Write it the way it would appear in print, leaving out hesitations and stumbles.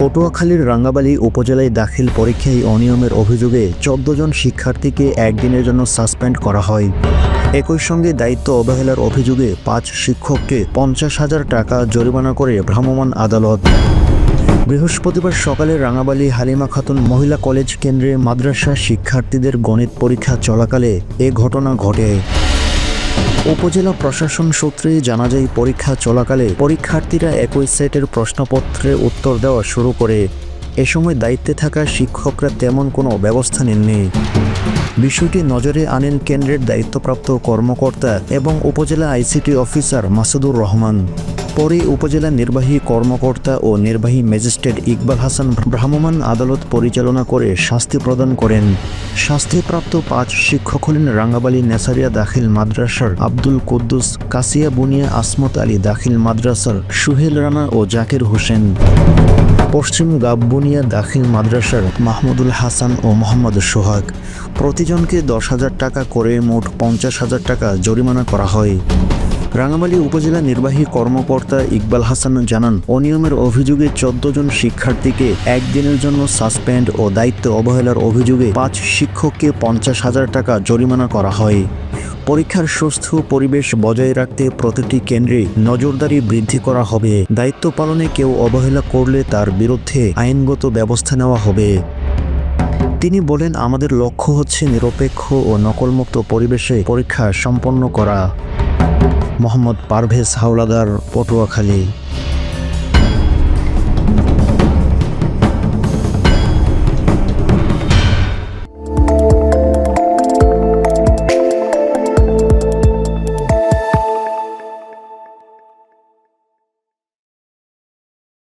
পটুয়াখালীর রাঙ্গাবালী উপজেলায় দাখিল পরীক্ষায় অনিয়মের অভিযোগে ১৪ জন শিক্ষার্থীকে একদিনের জন্য সাসপেন্ড করা হয়। একই সঙ্গে দায়িত্ব অবহেলার অভিযোগে ৫ শিক্ষককে ৫০,০০০ টাকা জরিমানা করে ভ্রাম্যমাণ আদালত। বৃহস্পতিবার সকালে রাঙ্গাবালী হালিমা খাতুন মহিলা কলেজ কেন্দ্রে মাদ্রাসা শিক্ষার্থীদের গণিত পরীক্ষা চলাকালে এ ঘটনা ঘটে। উপজেলা প্রশাসন সূত্রে জানা যায়, পরীক্ষা চলাকালে পরীক্ষার্থীরা একই সেটের প্রশ্নপত্রের উত্তর দেওয়া শুরু করে। এ সময় দায়িত্বে থাকা শিক্ষকরা তেমন কোনো ব্যবস্থা নেননি। বিষয়টি নজরে আনেন কেন্দ্রের দায়িত্বপ্রাপ্ত কর্মকর্তা এবং উপজেলা আইসিটি অফিসার মাসুদুর রহমান। পরে উপজেলা নির্বাহী কর্মকর্তা ও নির্বাহী ম্যাজিস্ট্রেট ইকবাল হাসান ভ্রাম্যমাণ আদালত পরিচালনা করে শাস্তি প্রদান করেন। শাস্তিপ্রাপ্ত ৫ শিক্ষক হলেন রাঙ্গাবালী নেসারিয়া দাখিল মাদ্রাসার আব্দুল কুদ্দুস, কাসিয়া বুনিয়া আসমত আলী দাখিল মাদ্রাসার সুহেল রানা ও জাকির হোসেন, পশ্চিম গাববুনিয়া দাখিল মাদ্রাসার মাহমুদুল হাসান ও মোহাম্মদ সোহাগ। প্রতিজনকে ১০,০০০ টাকা করে মোট ৫০,০০০ টাকা জরিমানা করা হয়। রাঙ্গামালী উপজেলা নির্বাহী কর্মকর্তা ইকবাল হাসান জানান, অনিয়মের অভিযোগে ১৪ জন শিক্ষার্থীকে একদিনের জন্য সাসপেন্ড ও দায়িত্ব অবহেলার অভিযোগে ৫ শিক্ষককে ৫০,০০০ টাকা জরিমানা করা হয়। পরীক্ষার সুস্থ পরিবেশ বজায় রাখতে প্রতিটি কেন্দ্রে নজরদারি বৃদ্ধি করা হবে। দায়িত্ব পালনে কেউ অবহেলা করলে তার বিরুদ্ধে আইনগত ব্যবস্থা নেওয়া হবে। তিনি বলেন, আমাদের লক্ষ্য হচ্ছে নিরপেক্ষ ও নকলমুক্ত পরিবেশে পরীক্ষা সম্পন্ন করা। মোহাম্মদ পারভেজ হাওলাদার, পটুয়াখালী।